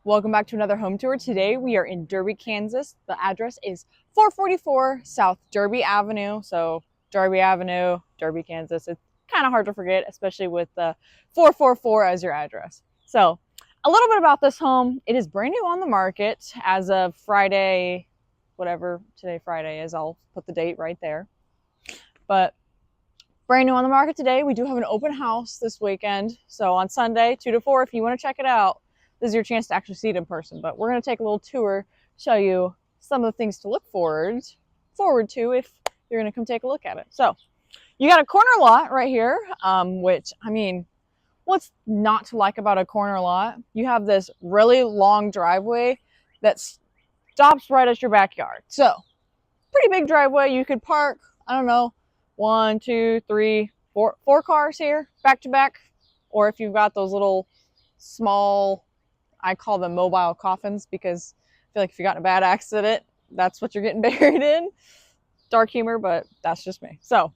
Welcome back to another home tour. Today we are in Derby, Kansas. The address is 444 South Derby Avenue. So Derby Avenue, Derby, Kansas. It's kind of hard to forget, especially with the 444 as your address. So a little bit about this home. It is brand new on the market as of Friday, whatever today Friday is. I'll put the date right there. But brand new on the market today. We do have an open house this weekend. So on Sunday, 2 to 4, if you want to check it out, this is your chance to actually see it in person. But we're going to take a little tour, show you some of the things to look forward to if you're going to come take a look at it. So you got a corner lot right here, which, I mean, what's not to like about a corner lot? You have this really long driveway that stops right at your backyard. So pretty big driveway. You could park, I don't know, 1, 2, 3, 4 cars here back to back. Or if you've got those little small, I call them mobile coffins, because I feel like if you got in a bad accident, that's what you're getting buried in. Dark humor, but that's just me. So,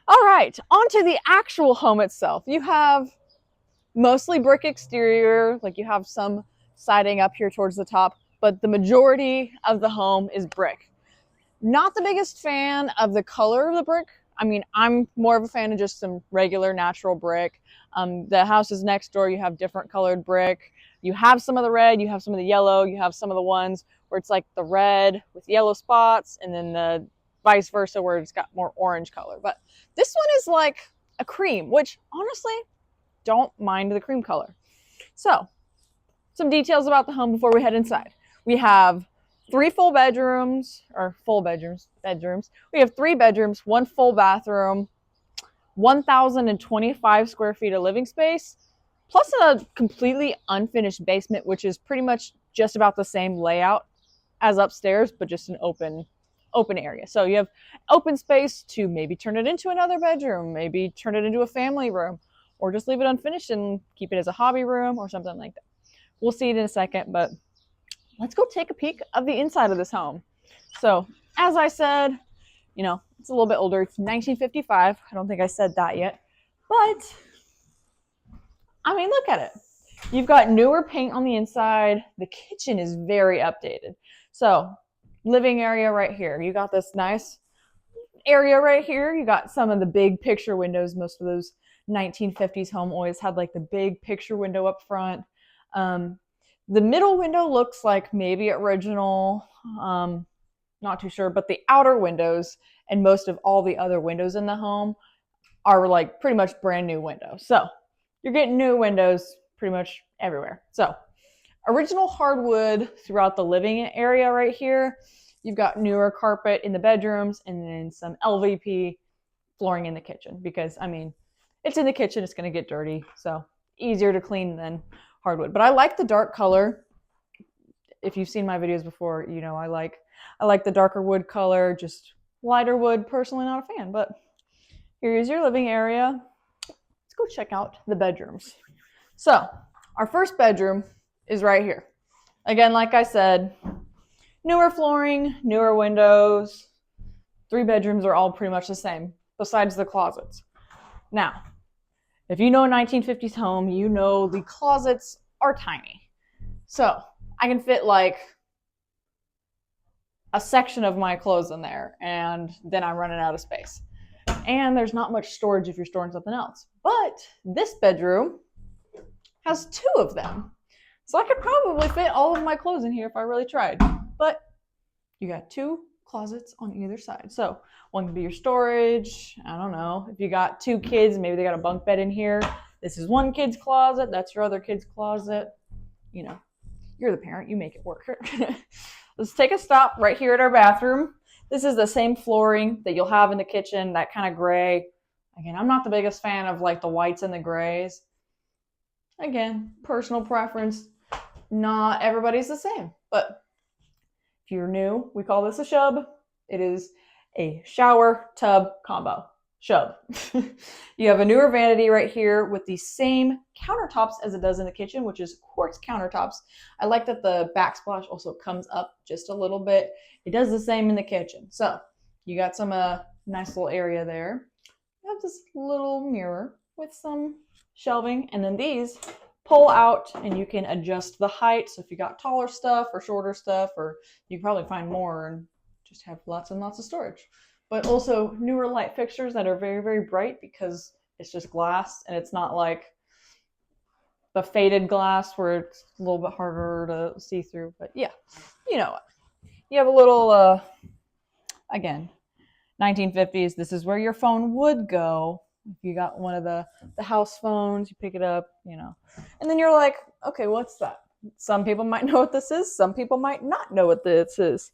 all right, on to the actual home itself. You have mostly brick exterior, like you have some siding up here towards the top, but the majority of the home is brick. Not the biggest fan of the color of the brick. I mean, I'm more of a fan of just some regular natural brick. The houses next door, you have different colored brick. You have some of the red, you have some of the yellow, you have some of the ones where it's like the red with yellow spots, and then the vice versa where it's got more orange color. But this one is like a cream, which honestly, don't mind the cream color. So, some details about the home before we head inside. We have 3 full bedrooms. We have 3 bedrooms, 1 full bathroom, 1,025 square feet of living space, plus a completely unfinished basement, which is pretty much just about the same layout as upstairs, but just an open area. So you have open space to maybe turn it into another bedroom, maybe turn it into a family room, or just leave it unfinished and keep it as a hobby room or something like that. We'll see it in a second, but let's go take a peek of the inside of this home. So, as I said, you know, it's a little bit older. It's 1955. I don't think I said that yet. But, I mean, look at it. You've got newer paint on the inside. The kitchen is very updated. So, living area right here. You got this nice area right here. You got some of the big picture windows. Most of those 1950s home always had like the big picture window up front. The middle window looks like maybe original, not too sure, but the outer windows and most of all the other windows in the home are like pretty much brand new windows. So you're getting new windows pretty much everywhere. So original hardwood throughout the living area right here. You've got newer carpet in the bedrooms and then some LVP flooring in the kitchen because, I mean, it's in the kitchen, it's going to get dirty. So easier to clean than hardwood. But I like the dark color. If you've seen my videos before, you know I like the darker wood color. Just lighter wood, personally not a fan. But here's your living area. Let's go check out the bedrooms. So our first bedroom is right here. Again, like I said, newer flooring, newer windows. 3 bedrooms are all pretty much the same, besides the closets. Now, if you know a 1950s home, you know the closets are tiny. So I can fit like a section of my clothes in there, and then I'm running out of space. And there's not much storage if you're storing something else. But this bedroom has 2 of them. So I could probably fit all of my clothes in here if I really tried. But you got 2 closets on either side. So one can be your storage. I don't know. If you got 2 kids, maybe they got a bunk bed in here. This is one kid's closet. That's your other kid's closet. You know, you're the parent. You make it work. Let's take a stop right here at our bathroom. This is the same flooring that you'll have in the kitchen, that kind of gray. Again, I'm not the biggest fan of like the whites and the grays. Again, personal preference. Not everybody's the same, but if you're new, we call this a shub. It is a shower tub combo. Shub. You have a newer vanity right here with the same countertops as it does in the kitchen, which is quartz countertops. I like that the backsplash also comes up just a little bit. It does the same in the kitchen. So you got some nice little area there. You have this little mirror with some shelving, and then these pull out and you can adjust the height. So if you got taller stuff or shorter stuff, or you can probably find more and just have lots and lots of storage. But also newer light fixtures that are very, very bright because it's just glass and it's not like the faded glass where it's a little bit harder to see through. But yeah, you know what? You have a little, again, 1950s. This is where your phone would go. If you got one of the house phones, you pick it up, you know. And then you're like, okay, what's that? Some people might know what this is. Some people might not know what this is.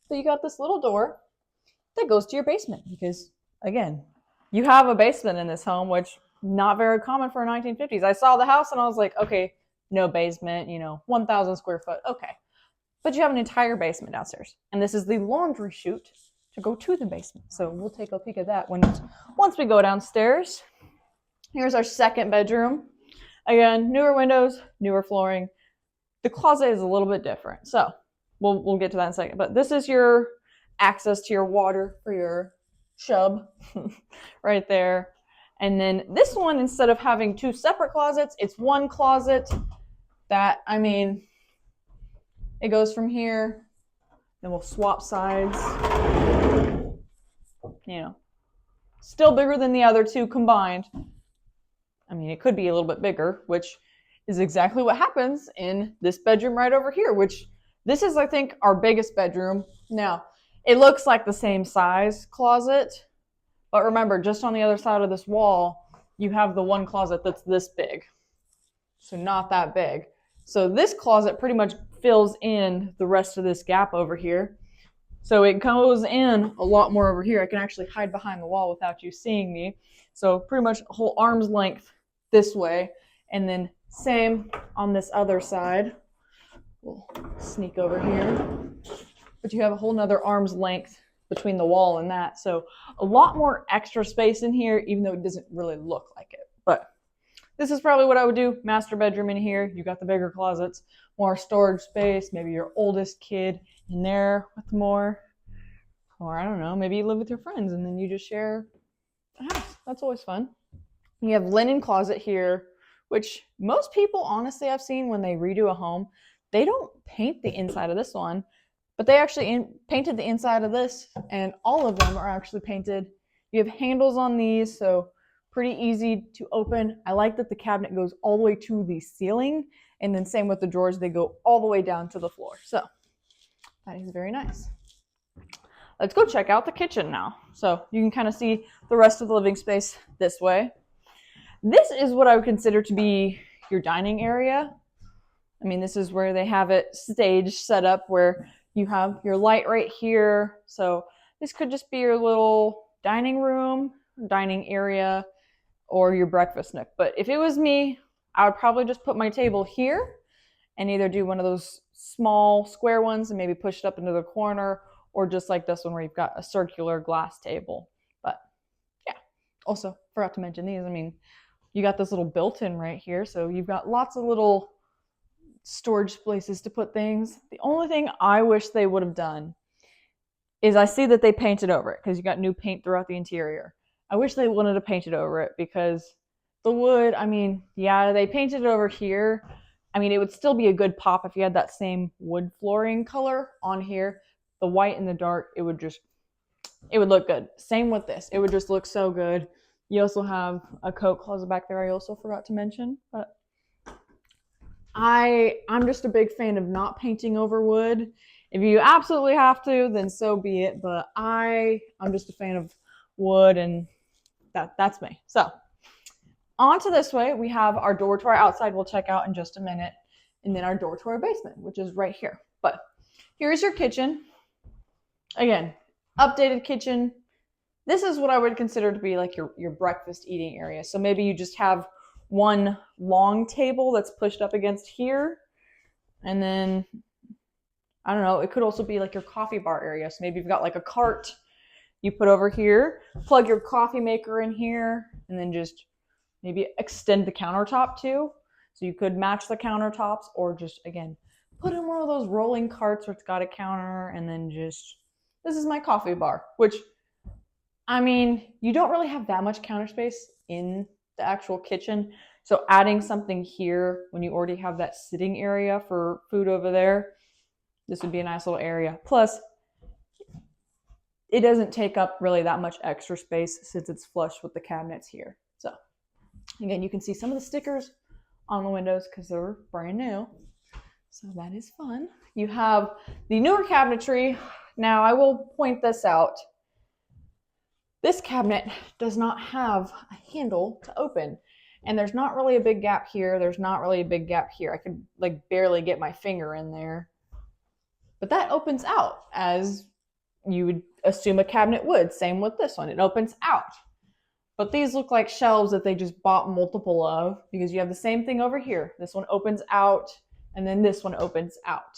So you got this little door that goes to your basement because, again, you have a basement in this home, which not very common for 1950s. I saw the house and I was like, okay, no basement, you know, 1,000 square foot. Okay. But you have an entire basement downstairs. And this is the laundry chute to go to the basement. So we'll take a peek at that once we go downstairs. Here's our second bedroom. Again, newer windows, newer flooring. The closet is a little bit different. So we'll get to that in a second. But this is your access to your water for your shub right there. And then this one, instead of having two separate closets, it's one closet that, I mean, it goes from here, then we'll swap sides. You know, still bigger than the other two combined. I mean, it could be a little bit bigger, which is exactly what happens in this bedroom right over here, which this is, I think, our biggest bedroom. Now, it looks like the same size closet, but remember, just on the other side of this wall, you have the one closet that's this big. So not that big. So this closet pretty much fills in the rest of this gap over here. So it goes in a lot more over here. I can actually hide behind the wall without you seeing me. So pretty much a whole arm's length this way. And then same on this other side. We'll sneak over here. But you have a whole nother arm's length between the wall and that. So a lot more extra space in here, even though it doesn't really look like it. But this is probably what I would do. Master bedroom in here. You got the bigger closets, more storage space, maybe your oldest kid in there with more. Or I don't know, maybe you live with your friends and then you just share a house. That's always fun. You have linen closet here, which most people, honestly, I've seen when they redo a home, they don't paint the inside of this one, but they actually painted the inside of this, and all of them are actually painted. You have handles on these, so pretty easy to open. I like that the cabinet goes all the way to the ceiling, and then same with the drawers, they go all the way down to the floor. So that is very nice. Let's go check out the kitchen now. So you can kind of see the rest of the living space this way. This is what I would consider to be your dining area. I mean, this is where they have it staged, set up where you have your light right here. So this could just be your little dining room, dining area, or your breakfast nook. But if it was me, I would probably just put my table here and either do one of those small square ones and maybe push it up into the corner, or just like this one where you've got a circular glass table. But yeah, also forgot to mention these. I mean, you got this little built-in right here. So you've got lots of little storage places to put things. The only thing I wish they would have done is I see that they painted over it because you got new paint throughout the interior. I wish they wanted to paint it over it because the wood, I mean, yeah, they painted it over here. I mean, it would still be a good pop if you had that same wood flooring color on here. The white and the dark, it would look good. Same with this. It would just look so good. You also have a coat closet back there I also forgot to mention. But I'm just a big fan of not painting over wood. If you absolutely have to, then so be it. But I'm just a fan of wood, and that's me. So on to this way, we have our door to our outside we'll check out in just a minute. And then our door to our basement, which is right here. But here's your kitchen. Again, updated kitchen. This is what I would consider to be like your breakfast eating area. So maybe you just have one long table that's pushed up against here. And then, I don't know, it could also be like your coffee bar area. So maybe you've got like a cart you put over here, plug your coffee maker in here, and then just maybe extend the countertop too. So you could match the countertops, or just, again, put in one of those rolling carts where it's got a counter, and then just, this is my coffee bar, which, I mean, you don't really have that much counter space in the actual kitchen. So adding something here when you already have that sitting area for food over there, this would be a nice little area. Plus, it doesn't take up really that much extra space since it's flush with the cabinets here. So again, you can see some of the stickers on the windows because they're brand new. So that is fun. You have the newer cabinetry. Now I will point this out. This cabinet does not have a handle to open. And there's not really a big gap here. There's not really a big gap here. I could like barely get my finger in there. But that opens out as you would assume a cabinet would. Same with this one. It opens out. But these look like shelves that they just bought multiple of because you have the same thing over here. This one opens out and then this one opens out.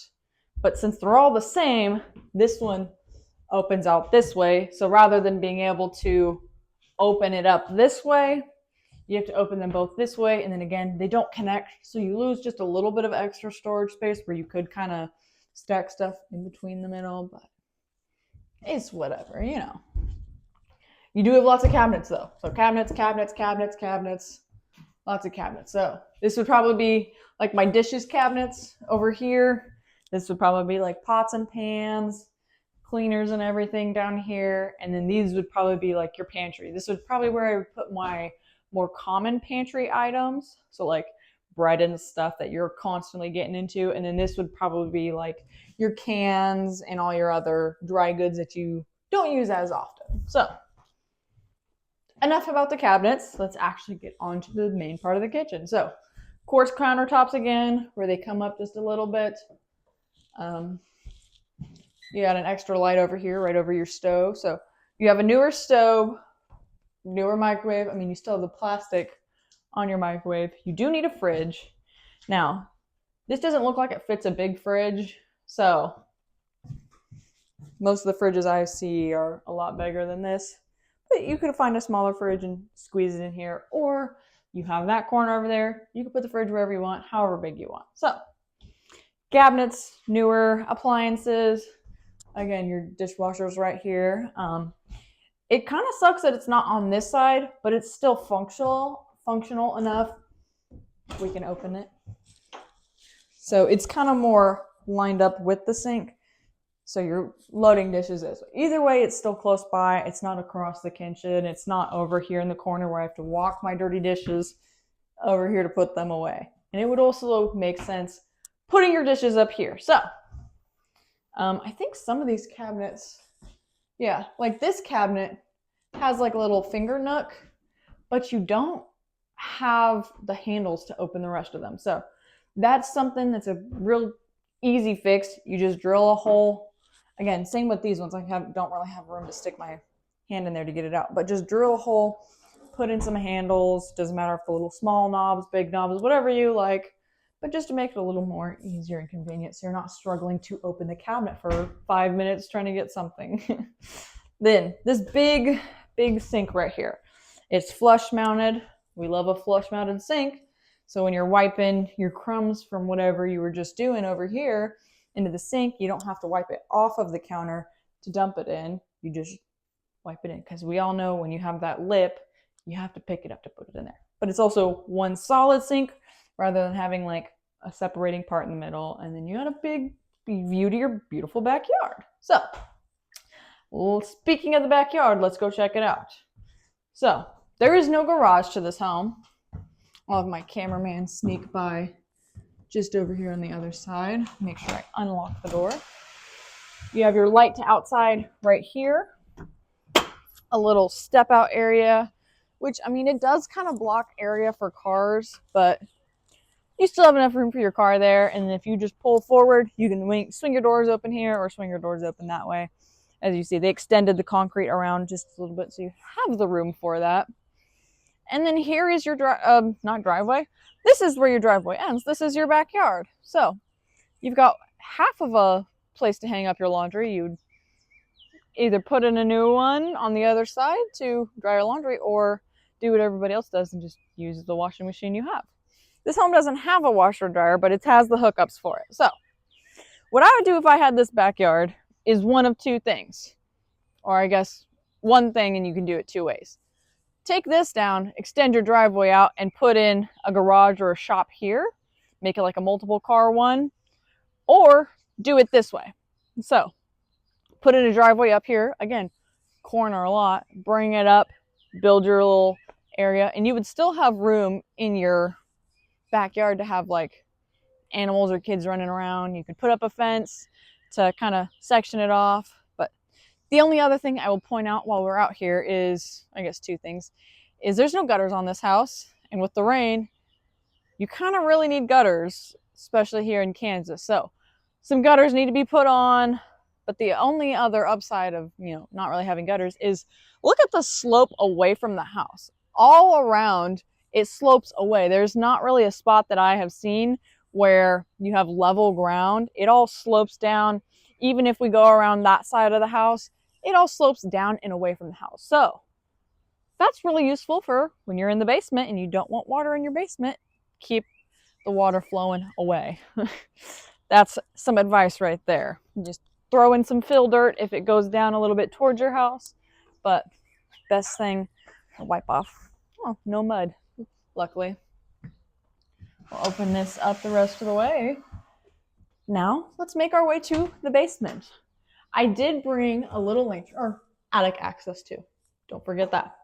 But since they're all the same, this one opens out this way. So rather than being able to open it up this way, you have to open them both this way, and then again, they don't connect, so you lose just a little bit of extra storage space where you could kind of stack stuff in between the middle, but it's whatever, you know. You do have lots of cabinets though. So cabinets, lots of cabinets. So this would probably be like my dishes cabinets over here. This would probably be like pots and pans, cleaners and everything down here. And then these would probably be like your pantry. This would probably where I would put my more common pantry items, so like bread and stuff that you're constantly getting into, and then this would probably be like your cans and all your other dry goods that you don't use as often. So enough about the cabinets. Let's actually get on to the main part of the kitchen. So quartz countertops again, where they come up just a little bit. You got an extra light over here, right over your stove. So you have a newer stove, newer microwave. I mean, you still have the plastic on your microwave. You do need a fridge. Now, this doesn't look like it fits a big fridge. So most of the fridges I see are a lot bigger than this. But you could find a smaller fridge and squeeze it in here. Or you have that corner over there. You can put the fridge wherever you want, however big you want. So cabinets, newer appliances. Again, your dishwasher's right here. It kind of sucks that it's not on this side, but it's still functional enough. We can open it. So it's kind of more lined up with the sink. So you're loading dishes this way. Either way, it's still close by. It's not across the kitchen. It's not over here in the corner where I have to walk my dirty dishes over here to put them away. And it would also make sense putting your dishes up here. So I think some of these cabinets, yeah, like this cabinet has like a little finger nook, but you don't have the handles to open the rest of them. So that's something that's a real easy fix. You just drill a hole. Again, same with these ones. I don't really have room to stick my hand in there to get it out, but just drill a hole, put in some handles. Doesn't matter if the little small knobs, big knobs, whatever you like, but just to make it a little more easier and convenient so you're not struggling to open the cabinet for 5 minutes trying to get something. Then this big sink right here. It's flush mounted. We love a flush mounted sink. So when you're wiping your crumbs from whatever you were just doing over here into the sink, you don't have to wipe it off of the counter to dump it in. You just wipe it in, because we all know when you have that lip, you have to pick it up to put it in there. But it's also one solid sink rather than having like a separating part in the middle, and then you got a big view to your beautiful backyard. So, well, speaking of the backyard, let's go check it out. So, there is no garage to this home. I'll have my cameraman sneak by just over here on the other side. Make sure I unlock the door. You have your light to outside right here. A little step out area, which, I mean, it does kind of block area for cars, but you still have enough room for your car there. And if you just pull forward, you can swing your doors open here or swing your doors open that way. As you see, they extended the concrete around just a little bit, so you have the room for that. And then here is your not driveway. This is where your driveway ends. This is your backyard. So you've got half of a place to hang up your laundry. You'd either put in a new one on the other side to dry your laundry, or do what everybody else does and just use the washing machine you have. This home doesn't have a washer dryer, but it has the hookups for it. So what I would do if I had this backyard is one of two things, or I guess one thing, and you can do it two ways. take this down, extend your driveway out, and put in a garage or a shop here. Make it like a multiple car one. Or do it this way. So put in a driveway up here. Again, corner a lot. Bring it up, build your little area, and you would still have room in your backyard to have like animals or kids running around. You could put up a fence to kind of section it off. But the only other thing I will point out while we're out here is, I guess two things, is there's no gutters on this house. And with the rain, you kind of really need gutters, especially here in Kansas. So some gutters need to be put on. But the only other upside of, not really having gutters is look at the slope away from the house. All around, it slopes away. There's not really a spot that I have seen where you have level ground. It all slopes down. Even if we go around that side of the house, it all slopes down and away from the house. So that's really useful for when you're in the basement and you don't want water in your basement. Keep the water flowing away. That's some advice right there. Just throw in some fill dirt if it goes down a little bit towards your house. But best thing, wipe off. Oh, no mud, luckily. We'll open this up the rest of the way. Now, let's make our way to the basement. I did bring a little lantern, or attic access too. Don't forget that.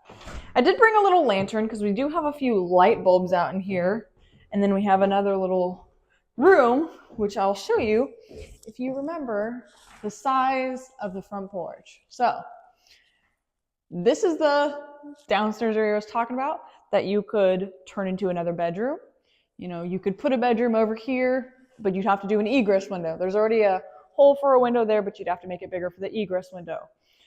I did bring a little lantern because we do have a few light bulbs out in here. And then we have another little room, which I'll show you if you remember the size of the front porch. So this is the downstairs area I was talking about that you could turn into another bedroom. You could put a bedroom over here, but you'd have to do an egress window. There's already a hole for a window there, but you'd have to make it bigger for the egress window.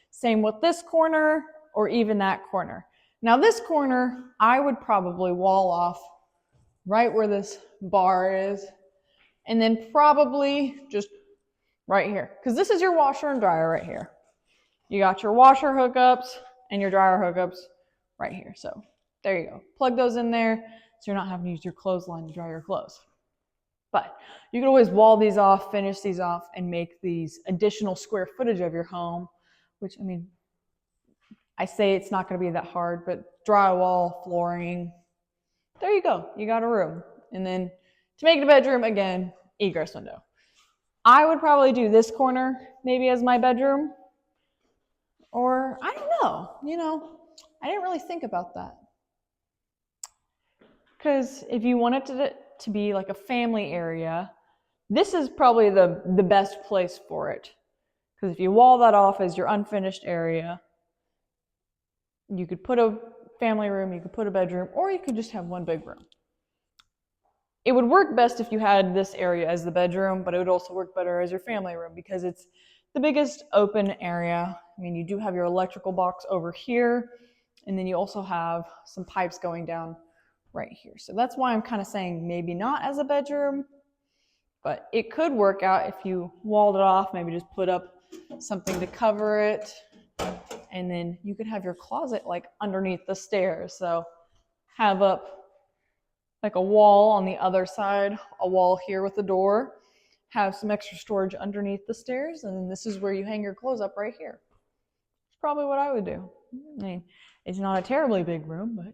Same with this corner or even that corner. Now this corner, I would probably wall off right where this bar is, and then probably just right here, because this is your washer and dryer right here. You got your washer hookups and your dryer hookups right here. So there you go. Plug those in there so you're not having to use your clothesline to dry your clothes. But you can always wall these off, finish these off, and make these additional square footage of your home, which, I say it's not going to be that hard, but drywall, flooring, there you go. You got a room. And then to make it a bedroom, again, egress window. I would probably do this corner maybe as my bedroom. Or, I don't know. I didn't really think about that. Because if you wanted it to be like a family area, this is probably the best place for it. Because if you wall that off as your unfinished area, you could put a family room, you could put a bedroom, or you could just have one big room. It would work best if you had this area as the bedroom, but it would also work better as your family room because it's the biggest open area. You do have your electrical box over here, and then you also have some pipes going down right here. So that's why I'm kind of saying maybe not as a bedroom, but it could work out if you walled it off, maybe just put up something to cover it, and then you could have your closet like underneath the stairs. So have up like a wall on the other side, a wall here with a door, have some extra storage underneath the stairs, and then this is where you hang your clothes up right here. It's probably what I would do. It's not a terribly big room, but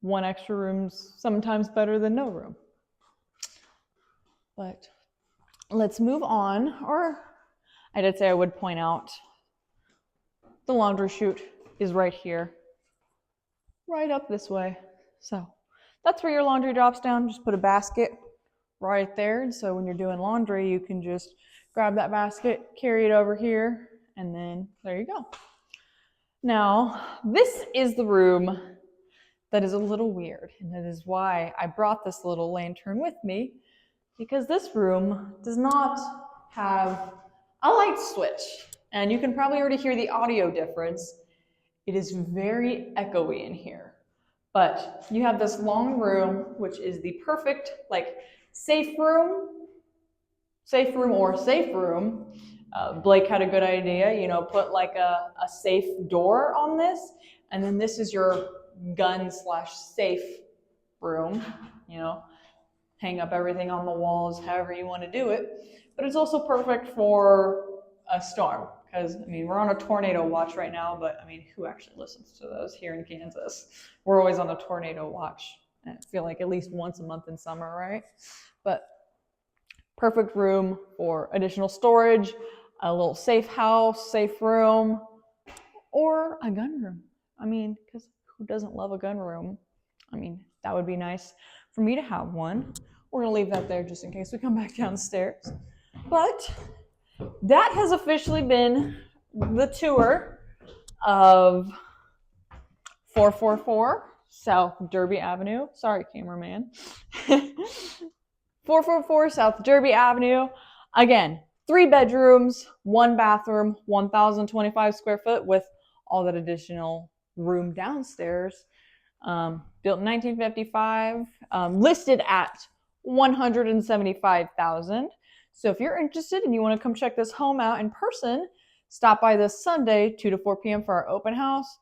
one extra room's sometimes better than no room. But let's move on, or I did say I would point out the laundry chute is right here, right up this way. So that's where your laundry drops down. Just put a basket right there. And so when you're doing laundry, you can just grab that basket, carry it over here, and then there you go. Now, this is the room that is a little weird, and that is why I brought this little lantern with me, because this room does not have a light switch. And you can probably already hear the audio difference. It is very echoey in here. But you have this long room, which is the perfect safe room. Blake had a good idea, put like a safe door on this, and then this is your gun/safe room, hang up everything on the walls, however you want to do it. But it's also perfect for a storm, because, I mean, we're on a tornado watch right now, but I mean, who actually listens to those here in Kansas? We're always on a tornado watch. I feel like at least once a month in summer, right? But perfect room for additional storage, a little safe house, safe room, or a gun room. I mean, because who doesn't love a gun room? I mean, that would be nice for me to have one. We're going to leave that there just in case we come back downstairs. But that has officially been the tour of 444 South Derby Avenue. Sorry, cameraman. 444 South Derby Avenue. Again, 3 bedrooms, 1 bathroom, 1,025 square foot with all that additional room downstairs. Built in 1955, listed at $175,000. So if you're interested and you want to come check this home out in person, stop by this Sunday, 2 to 4 p.m. for our open house.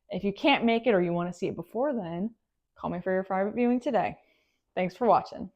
If you can't make it or you want to see it before then, call me for your private viewing today. Thanks for watching.